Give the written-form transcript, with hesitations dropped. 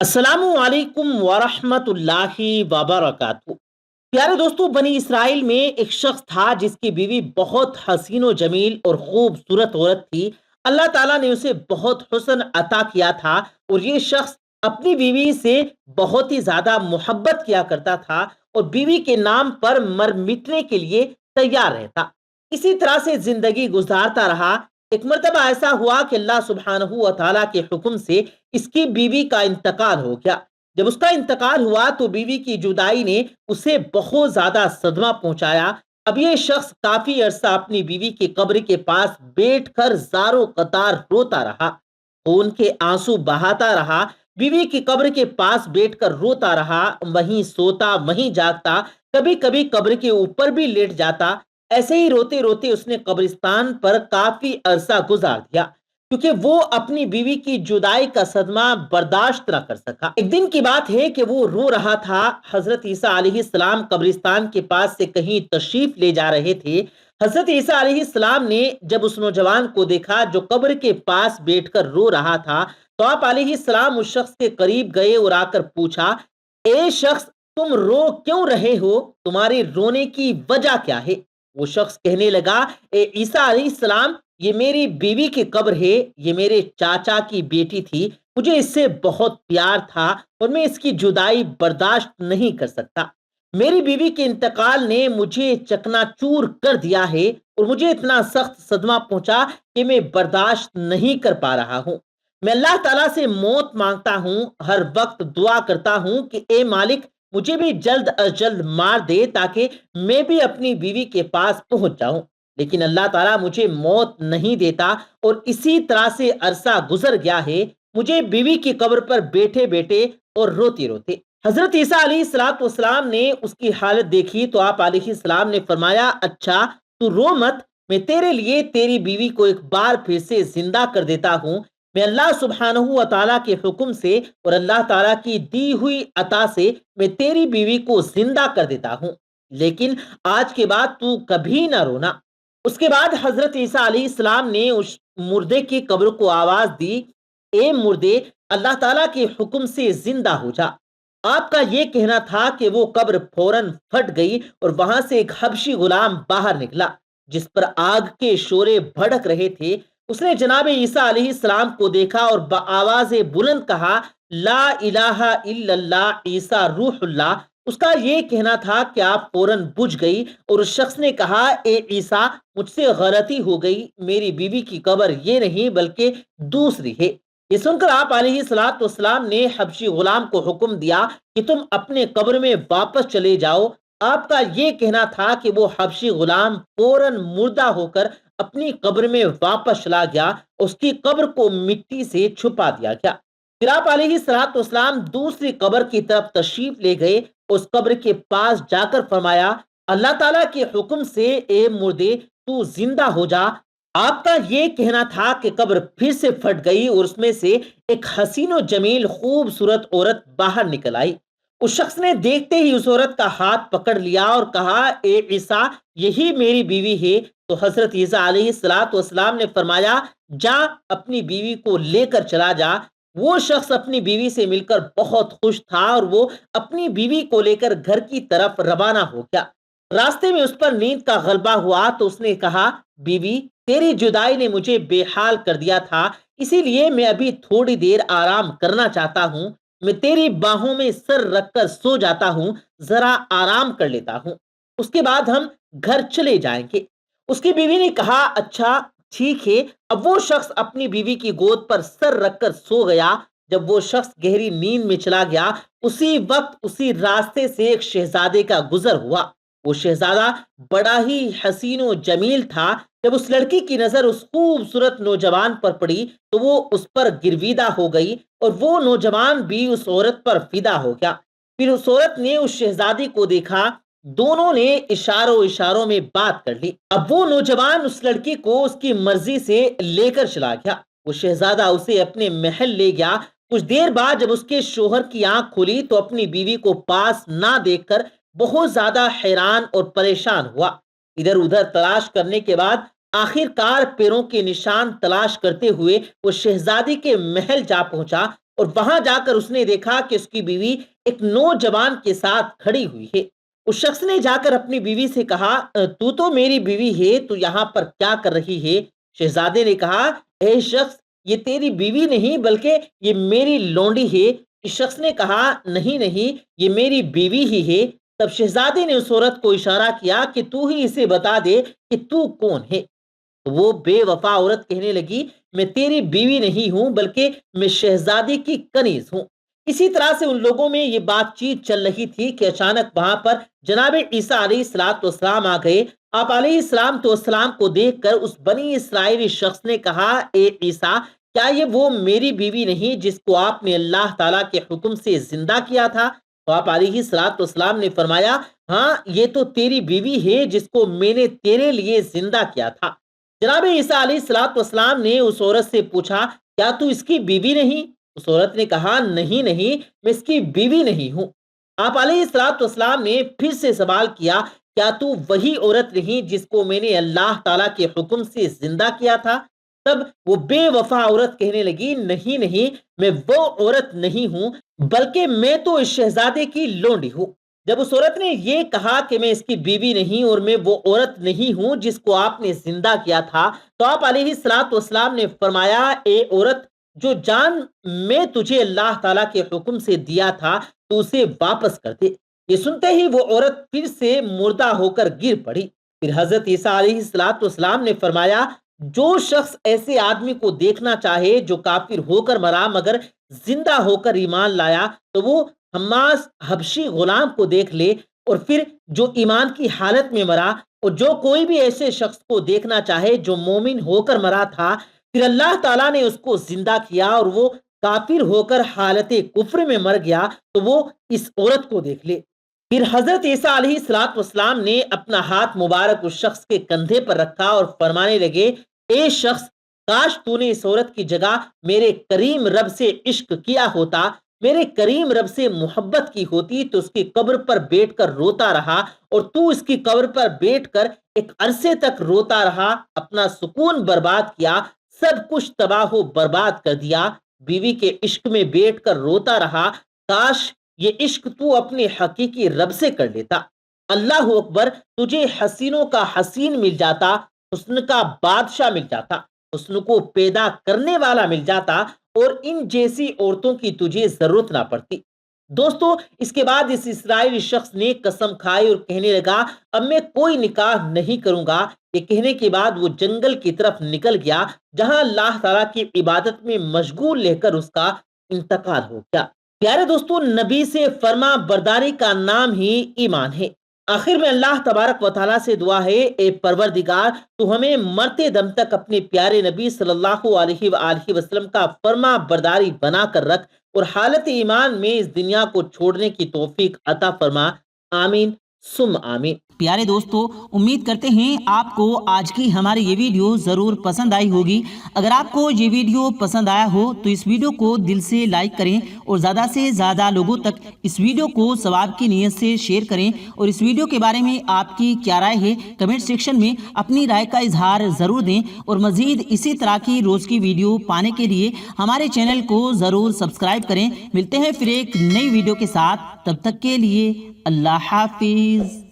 السلام علیکم ورحمۃ اللہ وبرکاتہ۔ پیارے دوستو، بنی اسرائیل میں ایک شخص تھا جس کی بیوی بہت حسین و جمیل اور خوبصورت عورت تھی۔ اللہ تعالیٰ نے اسے بہت حسن عطا کیا تھا اور یہ شخص اپنی بیوی سے بہت ہی زیادہ محبت کیا کرتا تھا اور بیوی کے نام پر مر مٹنے کے لیے تیار رہتا۔ اسی طرح سے زندگی گزارتا رہا۔ ایک مرتبہ ایسا ہوا کہ اللہ سبحانہ و تعالیٰ کے حکم سے اس کی بیوی کا انتقال ہو گیا۔ جب اس کا انتقال ہوا تو بیوی کی جدائی نے اسے بہت زیادہ صدمہ پہنچایا۔ اب یہ شخص کافی عرصہ اپنی بیوی کی قبر کے پاس بیٹھ کر زاروں قطار روتا رہا، خون کے آنسو بہاتا رہا۔ بیوی کی قبر کے پاس بیٹھ کر روتا رہا، وہیں سوتا وہیں جاگتا، کبھی کبھی قبر کے اوپر بھی لیٹ جاتا۔ ایسے ہی روتے روتے اس نے قبرستان پر کافی عرصہ گزار دیا، کیونکہ وہ اپنی بیوی کی جدائی کا صدمہ برداشت نہ کر سکا۔ ایک دن کی بات ہے کہ وہ رو رہا تھا۔ حضرت عیسیٰ علیہ السلام قبرستان کے پاس سے کہیں تشریف لے جا رہے تھے۔ حضرت عیسیٰ علیہ السلام نے جب اس نوجوان کو دیکھا جو قبر کے پاس بیٹھ کر رو رہا تھا، تو آپ علیہ السلام اس شخص کے قریب گئے اور آ کر پوچھا، اے شخص، تم رو کیوں رہے ہو؟ تمہارے رونے کی وجہ کیا ہے؟ وہ شخص کہنے لگا، اے عیسیٰ علیہ السلام، یہ میری بیوی کی قبر ہے، یہ میرے چاچا کی بیٹی تھی، مجھے اس سے بہت پیار تھا اور میں اس کی جدائی برداشت نہیں کر سکتا۔ میری بیوی کے انتقال نے مجھے چکنا چور کر دیا ہے اور مجھے اتنا سخت صدمہ پہنچا کہ میں برداشت نہیں کر پا رہا ہوں۔ میں اللہ تعالیٰ سے موت مانگتا ہوں، ہر وقت دعا کرتا ہوں کہ اے مالک، مجھے بھی جلد از جلد مار دے تاکہ میں بھی اپنی بیوی کے پاس پہنچ جاؤں، لیکن اللہ تعالیٰ مجھے موت نہیں دیتا اور اسی طرح سے عرصہ گزر گیا ہے، مجھے بیوی کی قبر پر بیٹھے بیٹھے اور روتے روتے۔ حضرت عیسیٰ علیہ السلام نے اس کی حالت دیکھی تو آپ علیہ السلام نے فرمایا، اچھا تو رو مت، میں تیرے لیے تیری بیوی کو ایک بار پھر سے زندہ کر دیتا ہوں۔ میں اللہ سبحانہ و تعالیٰ کے حکم سے اور اللہ تعالیٰ کی دی ہوئی عطا سے میں تیری بیوی کو زندہ کر دیتا ہوں، لیکن آج کے بعد تو کبھی نہ رونا۔ اس کے بعد حضرت عیسیٰ علیہ السلام نے اس مردے کی قبر کو آواز دی، اے مردے، اللہ تعالیٰ کے حکم سے زندہ ہو جا۔ آپ کا یہ کہنا تھا کہ وہ قبر فوراً پھٹ گئی اور وہاں سے ایک حبشی غلام باہر نکلا جس پر آگ کے شعلے بھڑک رہے تھے۔ اس نے جناب عیسیٰ علیہ السلام کو دیکھا اور بآواز بلند کہا، لا الہ الا اللہ عیسیٰ روح اللہ۔ اس کا یہ کہنا تھا کہ آپ فوراً بجھ گئی اور اس شخص نے کہا، اے عیسیٰ، مجھ سے غلطی ہو گئی، میری بیوی کی قبر یہ نہیں بلکہ دوسری ہے۔ یہ سن کر آپ علیہ السلام نے حبشی غلام کو حکم دیا کہ تم اپنے قبر میں واپس چلے جاؤ۔ آپ کا یہ کہنا تھا کہ وہ حبشی غلام فوراً مردہ ہو کر اپنی قبر میں واپس چلا گیا، اس کی قبر کو مٹی سے چھپا دیا گیا۔ پھر آپ علیہ السلام دوسری قبر کی طرف تشریف لے گئے، اس قبر کے پاس جا کر فرمایا، اللہ تعالیٰ کے حکم سے اے مردے تو زندہ ہو جا۔ آپ کا یہ کہنا تھا کہ قبر پھر سے پھٹ گئی اور اس میں سے ایک حسین و جمیل خوبصورت عورت باہر نکل آئی۔ اس شخص نے دیکھتے ہی اس عورت کا ہاتھ پکڑ لیا اور کہا، اے عیسیٰ، یہی میری بیوی ہے۔ تو حضرت عیسیٰ علیہ السلام نے فرمایا، جا اپنی بیوی کو لے کر چلا جا۔ وہ شخص اپنی بیوی سے مل کر بہت خوش تھا اور وہ اپنی بیوی کو لے کر گھر کی طرف روانہ ہو گیا۔ راستے میں اس پر نیند کا غلبہ ہوا تو اس نے کہا، بیوی، تیری جدائی نے مجھے بے حال کر دیا تھا، اسی لیے میں ابھی تھوڑی دیر آرام کرنا چاہتا ہوں۔ میں تیری باہوں میں سر رکھ کر سو جاتا ہوں، ذرا آرام کر لیتا ہوں، اس کے بعد ہم گھر چلے جائیں گے۔ اس کی بیوی نے کہا، اچھا ٹھیک ہے۔ اب وہ شخص اپنی بیوی کی گود پر سر رکھ کر سو گیا۔ جب وہ شخص گہری نیند میں چلا گیا، اسی وقت اسی راستے سے ایک شہزادے کا گزر ہوا۔ وہ شہزادہ بڑا ہی حسین و جمیل تھا۔ جب اس لڑکی کی نظر اس خوبصورت نوجوان پر پڑی تو وہ اس پر گرویدہ ہو گئی اور وہ نوجوان بھی اس عورت پر فدا ہو گیا۔ پھر اس عورت نے اس شہزادی کو دیکھا، دونوں نے اشاروں میں بات کر لی۔ اب وہ نوجوان اس لڑکی کو اس کی مرضی سے لے کر چلا گیا۔ وہ شہزادہ اسے اپنے محل لے گیا۔ کچھ دیر بعد جب اس کے شوہر کی آنکھ کھلی تو اپنی بیوی کو پاس نہ دیکھ کر بہت زیادہ حیران اور پریشان ہوا۔ ادھر ادھر تلاش کرنے کے بعد آخر کار پیروں کے نشان تلاش کرتے ہوئے وہ شہزادی کے محل جا پہنچا۔ اور وہاں جا کر اس نے دیکھا کہ اس کی بیوی ایک نوجوان کے ساتھ کھڑی ہوئی ہے۔ اس شخص نے جا کر اپنی بیوی سے کہا تو تو میری بیوی ہے، تو یہاں پر کیا کر رہی ہے؟ شہزادے نے کہا اے شخص، یہ تیری بیوی نہیں بلکہ یہ میری لونڈی ہے۔ اس شخص نے کہا نہیں نہیں، یہ میری بیوی ہی ہے۔ تب شہزادے نے اس عورت کو اشارہ کیا کہ تو ہی اسے بتا دے کہ تو کون ہے۔ تو وہ بے وفا عورت کہنے لگی میں تیری بیوی نہیں ہوں بلکہ میں شہزادے کی کنیز ہوں۔ اسی طرح سے ان لوگوں میں یہ بات چیت چل رہی تھی کہ اچانک وہاں پر جناب عیسیٰ علیہ الصلوۃ والسلام آ گئے۔ آپ علیہ السلام تو السلام کو دیکھ کر اس بنی اسرائیلی شخص نے کہا اے عیسیٰ، کیا یہ وہ میری بیوی نہیں جس کو آپ نے اللہ تعالیٰ کے حکم سے زندہ کیا تھا؟ تو آپ علیہ الصلوۃ والسلام نے فرمایا ہاں یہ تو تیری بیوی ہے جس کو میں نے تیرے لیے زندہ کیا تھا۔ جناب عیسیٰ علیہ الصلوۃ والسلام نے اس عورت سے پوچھا کیا تو اس کی بیوی نہیں؟ اس عورت نے کہا نہیں نہیں، میں اس کی بیوی نہیں ہوں۔ آپ علیہ الصلوۃ والسلام نے پھر سے سوال کیا کیا تو وہی عورت نہیں جس کو میں نے اللہ تعالیٰ کے حکم سے زندہ کیا تھا؟ تب وہ بے وفا عورت کہنے لگی نہیں نہیں، میں وہ عورت نہیں ہوں بلکہ میں تو اس شہزادے کی لونڈی ہوں۔ جب اس عورت نے یہ کہا کہ میں اس کی بیوی نہیں اور میں وہ عورت نہیں ہوں جس کو آپ نے زندہ کیا تھا، تو آپ علیہ الصلوۃ والسلام نے فرمایا اے عورت، جو جان میں تجھے اللہ تعالیٰ کے حکم سے دیا تھا تو اسے واپس کر دے۔ یہ سنتے ہی وہ عورت پھر سے مردہ ہو کر گر پڑی۔ پھر حضرت عیسیٰ علیہ الصلوۃ والسلام نے فرمایا جو شخص ایسے آدمی کو دیکھنا چاہے جو کافر ہو کر مرا مگر زندہ ہو کر ایمان لایا، تو وہ حماس حبشی غلام کو دیکھ لے، اور پھر جو ایمان کی حالت میں مرا، اور جو کوئی بھی ایسے شخص کو دیکھنا چاہے جو مومن ہو کر مرا تھا، پھر اللہ تعالیٰ نے اس کو زندہ کیا اور وہ کافر ہو کر حالت کفر میں مر گیا، تو وہ اس عورت کو دیکھ لے۔ پھر حضرت عیسیٰ علیہ الصلوۃ والسلام نے اپنا ہاتھ مبارک اس شخص کے کندھے پر رکھا اور فرمانے لگے اے شخص، کاش تو نے اس عورت کی جگہ میرے کریم رب سے عشق کیا ہوتا، میرے کریم رب سے محبت کی ہوتی تو اس کی قبر پر بیٹھ کر روتا رہا، اور تو اس کی قبر پر بیٹھ کر ایک عرصے تک روتا رہا، اپنا سکون برباد کیا، سب کچھ تباہ و برباد کر دیا، بیوی کے عشق میں بیٹھ کر روتا رہا، کاش یہ عشق تو اپنے حقیقی رب سے کر لیتا۔ اللہ اکبر، تجھے حسینوں کا حسین مل جاتا، حسن کا بادشاہ مل جاتا، حسن کو پیدا کرنے والا مل جاتا، اور ان جیسی عورتوں کی تجھے ضرورت نہ پڑتی۔ دوستو، اس کے بعد اس اسرائیلی شخص نے قسم کھائی اور کہنے لگا اب میں کوئی نکاح نہیں کروں گا۔ یہ کہنے کے بعد وہ جنگل کی طرف نکل گیا جہاں اللہ تعالیٰ کی عبادت میں مشغول رہ کر اس کا انتقال ہو گیا۔ پیارے دوستو، نبی سے فرما برداری کا نام ہی ایمان ہے۔ آخر میں اللہ تبارک و تعالیٰ سے دعا ہے اے پروردگار، تو ہمیں مرتے دم تک اپنے پیارے نبی صلی اللہ علیہ وآلہ وسلم کا فرما برداری بنا کر رکھ، اور حالت ایمان میں اس دنیا کو چھوڑنے کی توفیق عطا فرما، آمین ثم آمین۔ پیارے دوستو، امید کرتے ہیں آپ کو آج کی ہماری یہ ویڈیو ضرور پسند آئی ہوگی۔ اگر آپ کو یہ ویڈیو پسند آیا ہو تو اس ویڈیو کو دل سے لائک کریں اور زیادہ سے زیادہ لوگوں تک اس ویڈیو کو ثواب کی نیت سے شیئر کریں، اور اس ویڈیو کے بارے میں آپ کی کیا رائے ہے کمنٹ سیکشن میں اپنی رائے کا اظہار ضرور دیں، اور مزید اسی طرح کی روز کی ویڈیو پانے کے لیے ہمارے چینل کو ضرور سبسکرائب کریں۔ ملتے ہیں پھر ایک نئی ویڈیو کے ساتھ، تب تک کے لیے اللہ حافظ۔